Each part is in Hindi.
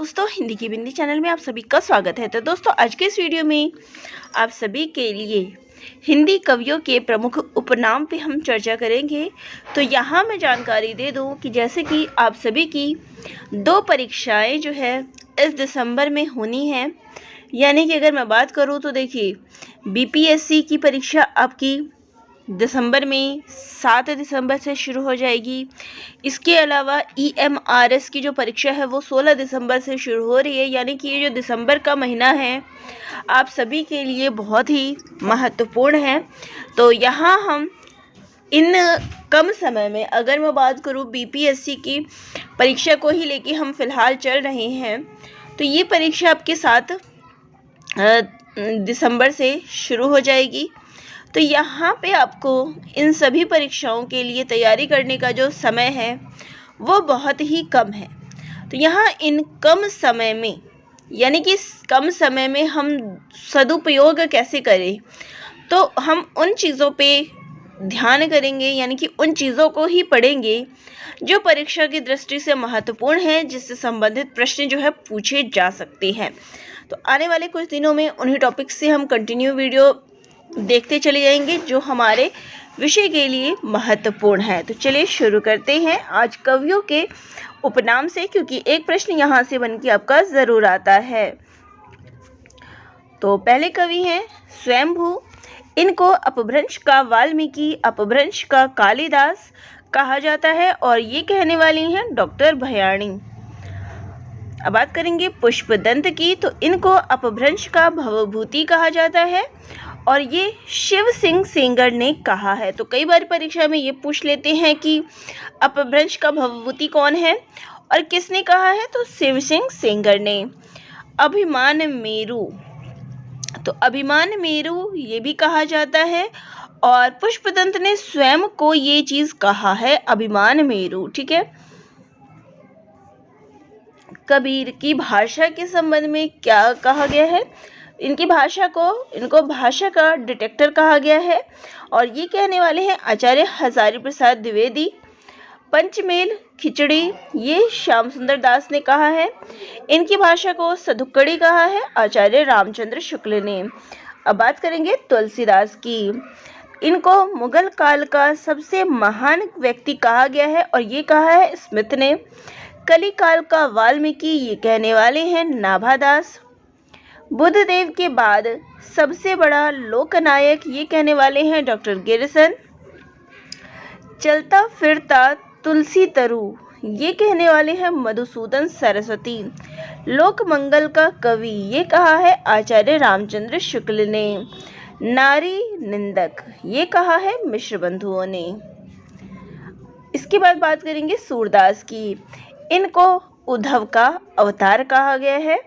दोस्तों, हिंदी की बिंदी चैनल में आप सभी का स्वागत है। तो दोस्तों, आज के इस वीडियो में आप सभी के लिए हिंदी कवियों के प्रमुख उपनाम पे हम चर्चा करेंगे। तो यहाँ मैं जानकारी दे दूँ कि जैसे कि आप सभी की 2 परीक्षाएं जो है इस दिसंबर में होनी है। यानी कि अगर मैं बात करूँ तो देखिए, बीपीएससी की परीक्षा आपकी दिसंबर में 7 दिसंबर से शुरू हो जाएगी। इसके अलावा ईएमआरएस की जो परीक्षा है वो 16 दिसंबर से शुरू हो रही है। यानी कि ये जो दिसंबर का महीना है आप सभी के लिए बहुत ही महत्वपूर्ण है। तो यहाँ हम इन कम समय में, अगर मैं बात करूँ बीपीएससी की परीक्षा को ही लेके हम फिलहाल चल रहे हैं, तो ये परीक्षा आपके 7 दिसंबर से शुरू हो जाएगी। तो यहाँ पे आपको इन सभी परीक्षाओं के लिए तैयारी करने का जो समय है वो बहुत ही कम है। तो यहाँ इन कम समय में, यानी कि कम समय में हम सदुपयोग कैसे करें, तो हम उन चीज़ों पे ध्यान करेंगे, यानी कि उन चीज़ों को ही पढ़ेंगे जो परीक्षा की दृष्टि से महत्वपूर्ण है, जिससे संबंधित प्रश्न जो है पूछे जा सकते हैं। तो आने वाले कुछ दिनों में उन्हीं टॉपिक से हम कंटिन्यू वीडियो देखते चले जाएंगे जो हमारे विषय के लिए महत्वपूर्ण है। तो चलिए शुरू करते हैं आज कवियों के उपनाम से, क्योंकि एक प्रश्न यहाँ से बन के आपका ज़रूर आता है। तो पहले कवि हैं स्वयंभू। इनको अपभ्रंश का वाल्मीकि, अपभ्रंश का कालिदास कहा जाता है और ये कहने वाली हैं डॉक्टर भयाणी। अब बात करेंगे पुष्पदंत की, तो इनको अपभ्रंश का भवभूति कहा जाता है और ये शिव सिंह सेंगर ने कहा है। तो कई बार परीक्षा में ये पूछ लेते हैं कि अपभ्रंश का भवभूति कौन है और किसने कहा है, तो शिव सिंह सेंगर ने। अभिमान मेरु, तो अभिमान मेरु ये भी कहा जाता है और पुष्पदंत ने स्वयं को ये चीज़ कहा है, अभिमान मेरु। ठीक है। कबीर की भाषा के संबंध में क्या कहा गया है, इनको भाषा का डिटेक्टर कहा गया है और ये कहने वाले हैं आचार्य हजारी प्रसाद द्विवेदी। पंचमेल खिचड़ी ये श्याम सुंदर दास ने कहा है। इनकी भाषा को सधुक्कड़ी कहा है आचार्य रामचंद्र शुक्ल ने। अब बात करेंगे तुलसीदास की। इनको मुगल काल का सबसे महान व्यक्ति कहा गया है और ये कहा है स्मिथ ने। कली काल का वाल्मीकि ये कहने वाले हैं नाभादास। बुद्ध देव के बाद सबसे बड़ा लोकनायक ये कहने वाले हैं डॉक्टर गिरिसन। चलता फिरता तुलसी तरु ये कहने वाले हैं मधुसूदन सरस्वती। लोक मंगल का कवि ये कहा है आचार्य रामचंद्र शुक्ल ने। नारी निंदक ये कहा है मिश्र बंधुओं ने। इसके बाद बात करेंगे सूरदास की। इनको उद्धव का अवतार कहा गया है।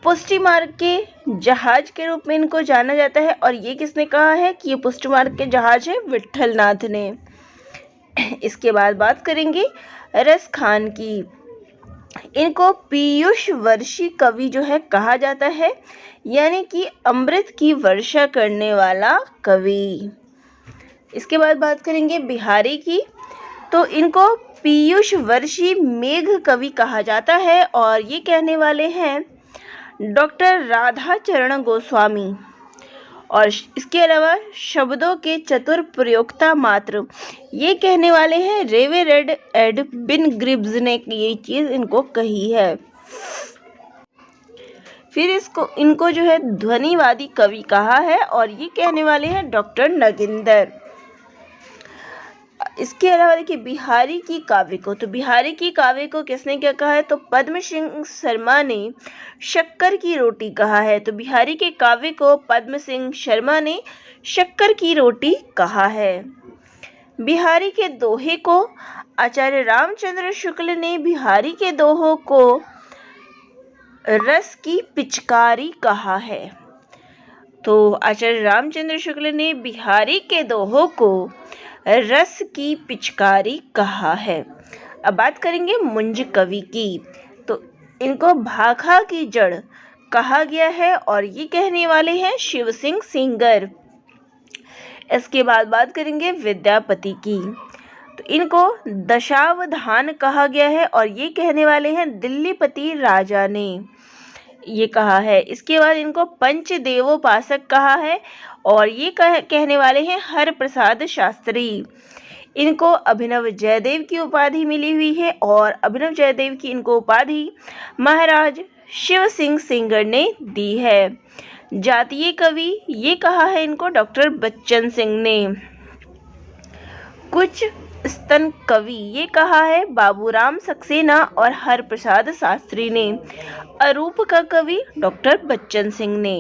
पुष्टि मार्ग के जहाज के रूप में इनको जाना जाता है और ये किसने कहा है कि ये पुष्टि मार्ग के जहाज है, विट्ठलनाथ ने। इसके बाद बात करेंगे रस खान की। इनको पीयूष वर्षी कवि जो है कहा जाता है, यानी कि अमृत की वर्षा करने वाला कवि। इसके बाद बात करेंगे बिहारी की। तो इनको पीयूष वर्षी मेघ कवि कहा जाता है और ये कहने वाले हैं डॉक्टर राधा चरण गोस्वामी। और इसके अलावा शब्दों के चतुर प्रयोक्ता मात्र ये कहने वाले हैं रेवेरेड एडविन ग्रिब्स ने ये चीज़ इनको कही है। फिर इनको जो है ध्वनिवादी कवि कहा है और ये कहने वाले हैं डॉक्टर नगिंदर। इसके अलावा देखिए बिहारी की काव्य को, तो बिहारी की काव्य को किसने क्या कहा है, तो पद्म सिंह शर्मा ने शक्कर की रोटी कहा है। तो बिहारी के काव्य को पद्म सिंह शर्मा ने शक्कर की रोटी कहा है। बिहारी के दोहे को आचार्य रामचंद्र शुक्ल ने बिहारी के दोहों को रस की पिचकारी कहा है। तो आचार्य रामचंद्र शुक्ल ने बिहारी के दोहों को रस की पिचकारी कहा है। अब बात करेंगे मुंज कवि की। तो इनको भाखा की जड़ कहा गया है और ये कहने वाले हैं शिव सिंह सेंगर। इसके बाद बात करेंगे विद्यापति की। तो इनको दशावधान कहा गया है और ये कहने वाले हैं दिल्लीपति राजा ने ये कहा है। इसके बाद इनको पंचदेवोपासक कहा है और ये कहने वाले हैं हरप्रसाद शास्त्री। इनको अभिनव जयदेव की उपाधि मिली हुई है और अभिनव जयदेव की इनको उपाधि महाराज शिव सिंह सेंगर ने दी है। जातीय कवि ये कहा है इनको डॉक्टर बच्चन सिंह ने। कुछ स्तन कवि ये कहा है बाबूराम सक्सेना और हरप्रसाद शास्त्री ने। अरूप का कवि डॉक्टर बच्चन सिंह ने।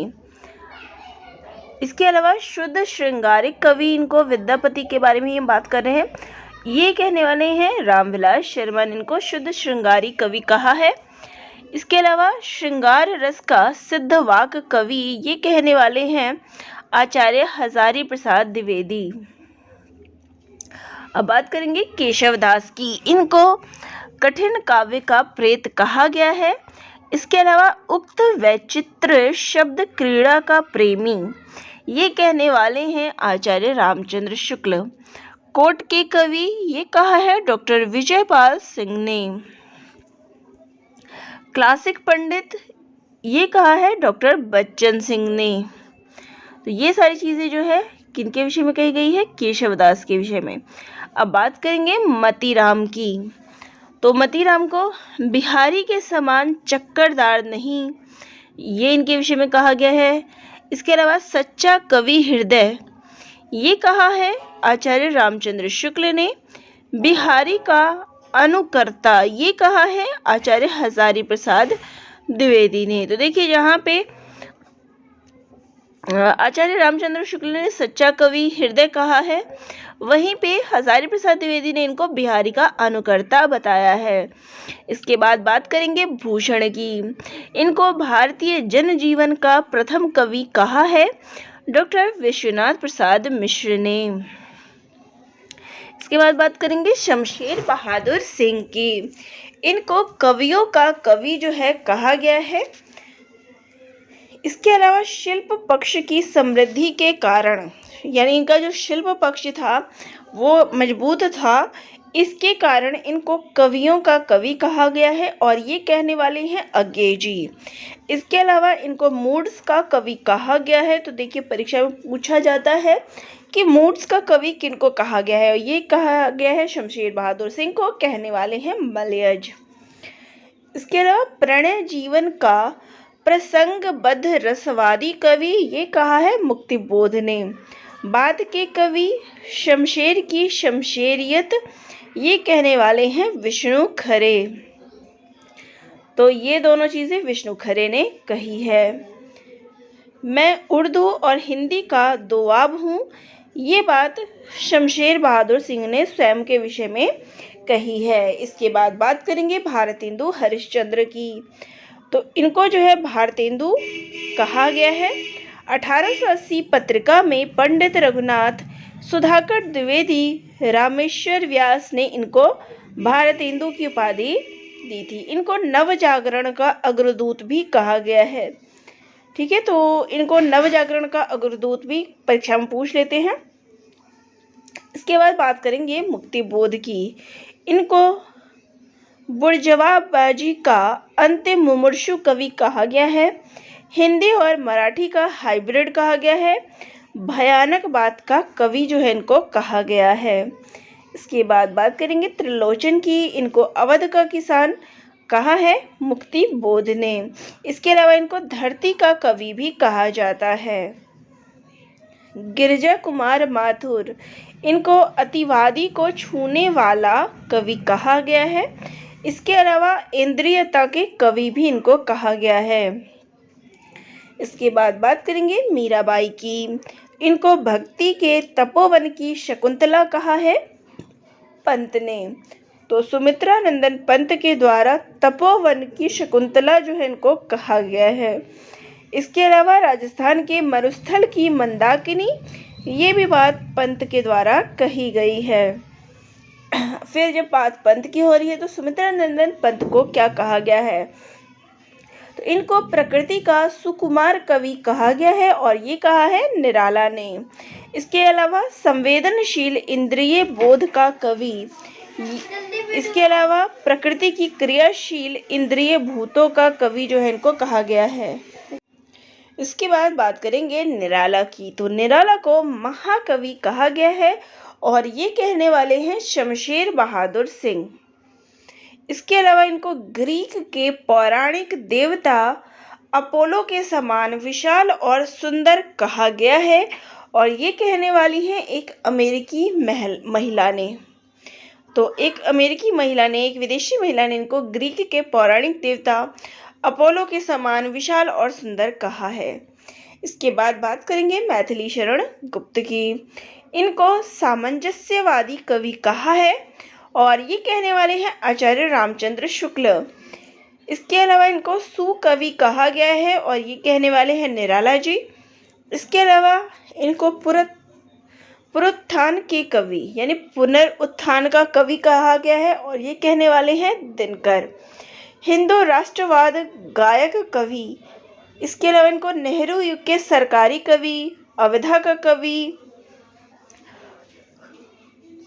इसके अलावा शुद्ध श्रृंगारिक कवि इनको विद्यापति के बारे में ये बात कर रहे हैं, ये कहने वाले हैं रामविलास शर्मा ने इनको शुद्ध श्रृंगारिक कवि कहा है। इसके अलावा श्रृंगार रस का सिद्धवाक कवि ये कहने वाले हैं आचार्य हजारी प्रसाद द्विवेदी। अब बात करेंगे केशवदास की। इनको कठिन काव्य का प्रेत कहा गया है। इसके अलावा उक्त वैचित्र शब्द क्रीड़ा का प्रेमी ये कहने वाले हैं आचार्य रामचंद्र शुक्ल। कोट के कवि ये कहा है डॉक्टर विजयपाल सिंह ने। क्लासिक पंडित ये कहा है डॉक्टर बच्चन सिंह ने। तो ये सारी चीज़ें जो है किनके विषय में कही गई है, केशवदास के विषय में। अब बात करेंगे मतीराम की। तो मतीराम को बिहारी के समान चक्करदार नहीं, ये इनके विषय में कहा गया है। इसके अलावा सच्चा कवि हृदय ये कहा है आचार्य रामचंद्र शुक्ल ने। बिहारी का अनुकर्ता ये कहा है आचार्य हजारी प्रसाद द्विवेदी ने। तो देखिए जहाँ पे आचार्य रामचंद्र शुक्ल ने सच्चा कवि हृदय कहा है, वहीं पे हजारी प्रसाद द्विवेदी ने इनको बिहारी का अनुकर्ता बताया है। इसके बाद बात करेंगे भूषण की। इनको भारतीय जनजीवन का प्रथम कवि कहा है डॉक्टर विश्वनाथ प्रसाद मिश्र ने। इसके बाद बात करेंगे शमशेर बहादुर सिंह की। इनको कवियों का कवि जो है कहा गया है। इसके अलावा शिल्प पक्ष की समृद्धि के कारण, यानी इनका जो शिल्प पक्ष था वो मजबूत था, इसके कारण इनको कवियों का कवि कहा गया है और ये कहने वाले हैं अज्ञेयजी। इसके अलावा इनको मूड्स का कवि कहा गया है। तो देखिए परीक्षा में पूछा जाता है कि मूड्स का कवि किनको कहा गया है, और ये कहा गया है शमशेर बहादुर सिंह को, कहने वाले हैं मलयज। इसके अलावा प्रणय जीवन का प्रसंगबद्ध रसवादी कवि ये कहा है मुक्तिबोध ने। बाद के कवि शमशेर की शमशेरियत ये कहने वाले हैं विष्णु खरे। तो ये दोनों चीज़ें विष्णु खरे ने कही है। मैं उर्दू और हिंदी का दोआब हूँ, ये बात शमशेर बहादुर सिंह ने स्वयं के विषय में कही है। इसके बाद बात करेंगे भारतेंदु हरिश्चंद्र की। तो इनको जो है भारतेंदु कहा गया है। 1880 पत्रिका में पंडित रघुनाथ सुधाकर द्विवेदी रामेश्वर व्यास ने इनको भारतेंदु की उपाधि दी थी। इनको नवजागरण का अग्रदूत भी कहा गया है। ठीक है, तो इनको नवजागरण का अग्रदूत भी परीक्षा में पूछ लेते हैं। इसके बाद बात करेंगे मुक्तिबोध की। इनको बुर्जवाबाजी का अंतिम मुमूर्षु कवि कहा गया है। हिंदी और मराठी का हाइब्रिड कहा गया है। भयानक बात का कवि जो है इनको कहा गया है। इसके बाद बात करेंगे त्रिलोचन की। इनको अवध का किसान कहा है मुक्तिबोध ने। इसके अलावा इनको धरती का कवि भी कहा जाता है। गिरिजा कुमार माथुर, इनको अतिवादी को छूने वाला कवि कहा गया है। इसके अलावा इंद्रियता के कवि भी इनको कहा गया है। इसके बाद बात करेंगे मीराबाई की। इनको भक्ति के तपोवन की शकुंतला कहा है पंत ने। तो सुमित्रा नंदन पंत के द्वारा तपोवन की शकुंतला जो है इनको कहा गया है। इसके अलावा राजस्थान के मरुस्थल की मंदाकिनी, ये भी बात पंत के द्वारा कही गई है। फिर जब बात पंत की हो रही है तो सुमित्रा नंदन पंत को क्या कहा गया है, तो इनको प्रकृति का सुकुमार कवि कहा गया है और ये कहा है निराला ने। इसके अलावा संवेदनशील इंद्रिय बोध का कवि, इसके अलावा प्रकृति की क्रियाशील इंद्रिय भूतों का कवि जो है इनको कहा गया है। इसके बाद बात करेंगे निराला की। तो निराला को महाकवि कहा गया है और ये कहने वाले हैं शमशेर बहादुर सिंह। इसके अलावा इनको ग्रीक के पौराणिक देवता अपोलो के समान विशाल और सुंदर कहा गया है और ये कहने वाली है एक अमेरिकी महिला ने। तो एक अमेरिकी महिला ने, एक विदेशी महिला ने इनको ग्रीक के पौराणिक देवता अपोलो के समान विशाल और सुंदर कहा है। इसके बाद बात करेंगे मैथिली शरण गुप्त की। इनको सामंजस्यवादी कवि कहा है और ये कहने वाले हैं आचार्य रामचंद्र शुक्ल। इसके अलावा इनको सुकवि कहा गया है और ये कहने वाले हैं निराला जी। इसके अलावा इनको पुनरुत्थान के कवि यानी पुनरुत्थान का कवि कहा गया है और ये कहने वाले हैं दिनकर। हिंदू राष्ट्रवाद गायक कवि, इसके अलावा इनको नेहरू युग के सरकारी कवि, अवधा का कवि,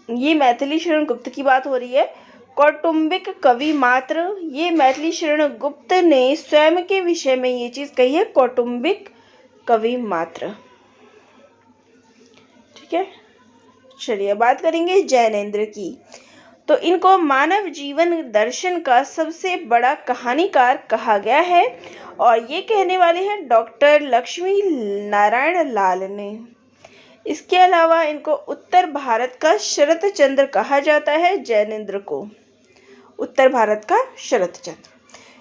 ये मैथिली शरण गुप्त की बात हो रही है। कौटुंबिक कवि मात्र, ये मैथिली शरण गुप्त ने स्वयं के विषय में ये चीज कही है, कौटुंबिक कवि मात्र। ठीक है, चलिए बात करेंगे जैनेन्द्र की। तो इनको मानव जीवन दर्शन का सबसे बड़ा कहानीकार कहा गया है और ये कहने वाले हैं डॉक्टर लक्ष्मी नारायण लाल ने। इसके अलावा इनको उत्तर भारत का शरत चंद्र कहा जाता है, जैनेन्द्र को उत्तर भारत का शरत चंद्र।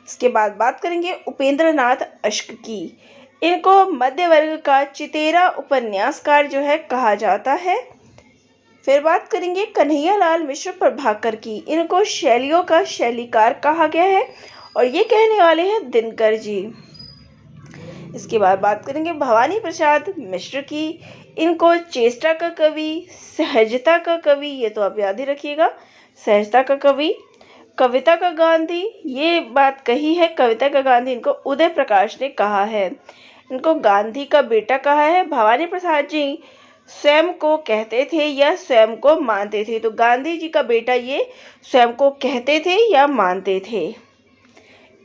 इसके बाद बात करेंगे उपेंद्र नाथ अश्क की। इनको मध्य वर्ग का चितेरा उपन्यासकार जो है कहा जाता है। फिर बात करेंगे कन्हैयालाल मिश्र प्रभाकर की। इनको शैलियों का शैलीकार कहा गया है और ये कहने वाले हैं दिनकर जी। इसके बाद बात करेंगे भवानी प्रसाद मिश्र की। इनको चेष्टा का कवि, सहजता का कवि, ये तो आप याद ही रखिएगा, सहजता का कवि, कविता का गांधी, ये बात कही है कविता का गांधी, इनको उदय प्रकाश ने कहा है। इनको गांधी का बेटा कहा है। भवानी प्रसाद जी स्वयं को कहते थे या स्वयं को मानते थे, तो गांधी जी का बेटा ये स्वयं को कहते थे या मानते थे।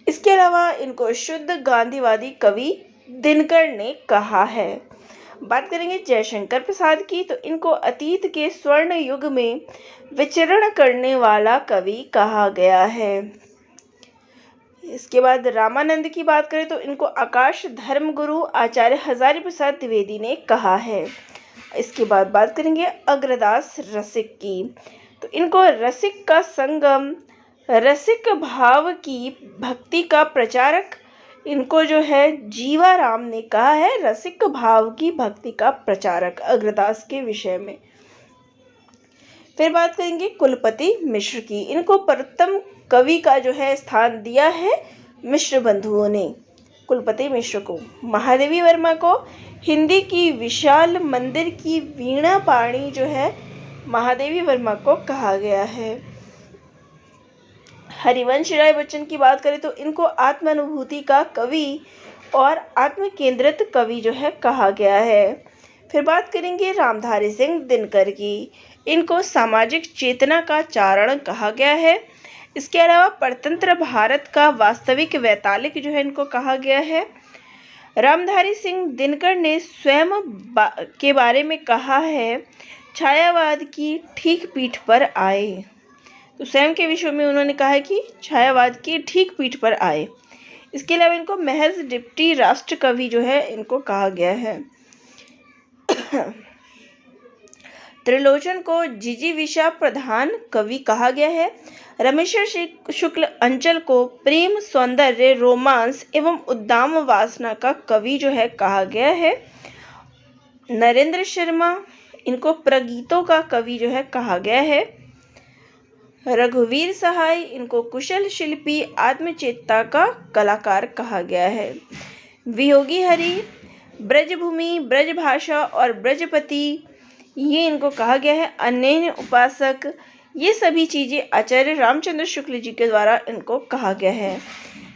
इसके अलावा इनको शुद्ध गांधीवादी कवि दिनकर ने कहा है। बात करेंगे जयशंकर प्रसाद की। तो इनको अतीत के स्वर्ण युग में विचरण करने वाला कवि कहा गया है। इसके बाद रामानंद की बात करें तो इनको आकाश धर्मगुरु आचार्य हजारी प्रसाद द्विवेदी ने कहा है। इसके बाद बात करेंगे अग्रदास रसिक की। तो इनको रसिक का संगम, रसिक भाव की भक्ति का प्रचारक, इनको जो है जीवाराम ने कहा है रसिक भाव की भक्ति का प्रचारक अग्रदास के विषय में। फिर बात करेंगे कुलपति मिश्र की। इनको परतम कवि का जो है स्थान दिया है मिश्र बंधुओं ने, कुलपति मिश्र को। महादेवी वर्मा को हिंदी की विशाल मंदिर की वीणा पाणी जो है महादेवी वर्मा को कहा गया है। हरिवंश राय बच्चन की बात करें तो इनको आत्मानुभूति का कवि और आत्म केंद्रित कवि जो है कहा गया है। फिर बात करेंगे रामधारी सिंह दिनकर की। इनको सामाजिक चेतना का चारण कहा गया है। इसके अलावा परतंत्र भारत का वास्तविक वैतालिक जो है इनको कहा गया है। रामधारी सिंह दिनकर ने स्वयं के बारे में कहा है छायावाद की ठीक पीठ पर आए। तो स्वयं के विषय में उन्होंने कहा है कि छायावाद की ठीक पीठ पर आए। इसके अलावा इनको महज डिप्टी राष्ट्र कवि जो है इनको कहा गया है। त्रिलोचन को जिजीविषा प्रधान कवि कहा गया है। रमेश्वर शुक्ल अंचल को प्रेम, सौंदर्य, रोमांस एवं उद्दाम वासना का कवि जो है कहा गया है। नरेंद्र शर्मा, इनको प्रगीतों का कवि जो है कहा गया है। रघुवीर सहाय, इनको कुशल शिल्पी, आत्मचेतना का कलाकार कहा गया है। वियोगी हरि, ब्रजभूमि, ब्रजभाषा और ब्रजपति, ये इनको कहा गया है। अनन्य उपासक, ये सभी चीज़ें आचार्य रामचंद्र शुक्ल जी के द्वारा इनको कहा गया है।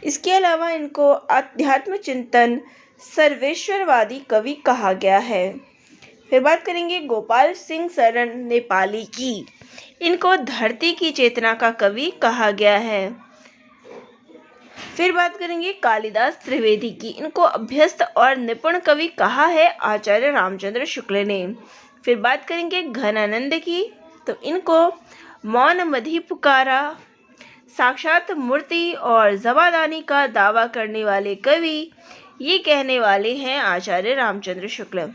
इसके अलावा इनको आध्यात्म चिंतन सर्वेश्वरवादी कवि कहा गया है। फिर बात करेंगे गोपाल सिंह शरण नेपाली की। इनको धरती की चेतना का कवि कहा गया है। फिर बात करेंगे कालिदास त्रिवेदी की। इनको अभ्यस्त और निपुण कवि कहा है आचार्य रामचंद्र शुक्ल ने। फिर बात करेंगे घनानंद की, तो इनको मौन मधि पुकारा, साक्षात मूर्ति और जबादानी का दावा करने वाले कवि, ये कहने वाले हैं आचार्य रामचंद्र शुक्ल।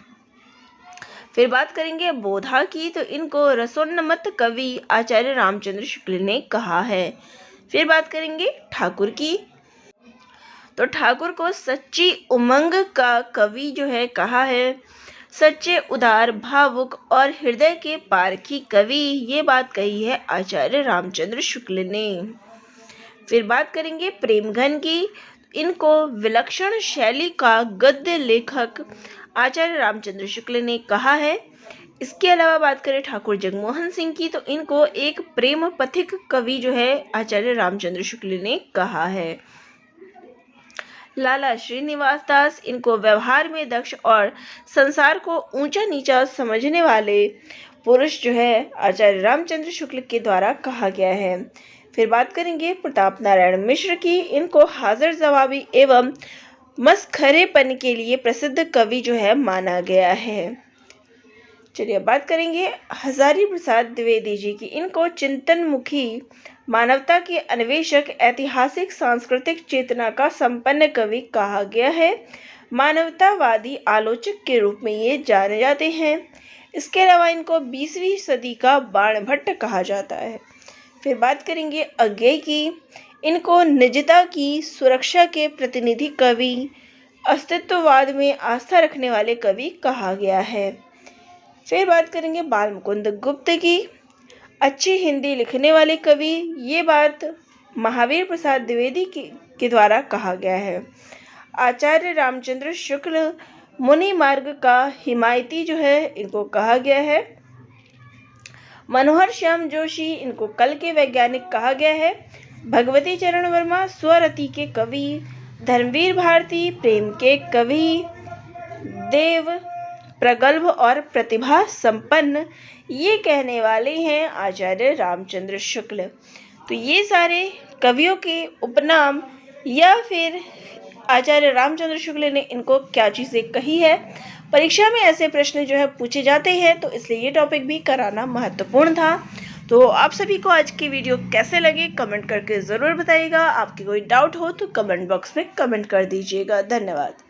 फिर बात करेंगे बोधा की, तो इनको रसोन्नत कवि आचार्य रामचंद्र शुक्ल ने कहा है। फिर बात करेंगे ठाकुर की, तो ठाकुर को सच्ची उमंग का कवि जो है कहा है। सच्चे उदार भावुक और हृदय के पारखी कवि, ये बात कही है आचार्य रामचंद्र शुक्ल ने। फिर बात करेंगे प्रेमघन की, इनको विलक्षण शैली का गद्य लेखक आचार्य रामचंद्र शुक्ल ने कहा है। इसके अलावा बात करें ठाकुर जगमोहन सिंह की, तो इनको एक प्रेम पथिक कवि जो है आचार्य रामचंद्र शुक्ल ने कहा है। लाला श्रीनिवास दास, इनको व्यवहार में दक्ष और संसार को ऊंचा नीचा समझने वाले पुरुष जो है आचार्य रामचंद्र शुक्ल के द्वारा कहा गया है। फिर बात करेंगे प्रताप नारायण मिश्र की। इनको हाजिर जवाबी एवं मस्खरेपन के लिए प्रसिद्ध कवि जो है माना गया है। चलिए बात करेंगे हजारी प्रसाद द्विवेदी जी की। इनको चिंतन मुखी, मानवता के अन्वेषक, ऐतिहासिक सांस्कृतिक चेतना का संपन्न कवि कहा गया है। मानवतावादी आलोचक के रूप में ये जाने जाते हैं। इसके अलावा इनको 20वीं सदी का बाणभट्ट कहा जाता है। फिर बात करेंगे अज्ञेय की। इनको निजता की सुरक्षा के प्रतिनिधि कवि, अस्तित्ववाद में आस्था रखने वाले कवि कहा गया है। फिर बात करेंगे बालमुकुंद गुप्त की। अच्छी हिंदी लिखने वाले कवि, ये बात महावीर प्रसाद द्विवेदी के द्वारा कहा गया है। आचार्य रामचंद्र शुक्ल मुनि मार्ग का हिमायती जो है इनको कहा गया है। मनोहर श्याम जोशी, इनको कल के वैज्ञानिक कहा गया है। भगवती चरण वर्मा स्वरति के कवि, धर्मवीर भारती प्रेम के कवि, देव प्रगल्भ और प्रतिभा संपन्न, ये कहने वाले हैं आचार्य रामचंद्र शुक्ल। तो ये सारे कवियों के उपनाम या फिर आचार्य रामचंद्र शुक्ल ने इनको क्या चीज़ें कही है। परीक्षा में ऐसे प्रश्न जो है पूछे जाते हैं, तो इसलिए ये टॉपिक भी कराना महत्वपूर्ण था। तो आप सभी को आज की वीडियो कैसे लगे कमेंट करके ज़रूर बताइएगा। आपकी कोई डाउट हो तो कमेंट बॉक्स में कमेंट कर दीजिएगा। धन्यवाद।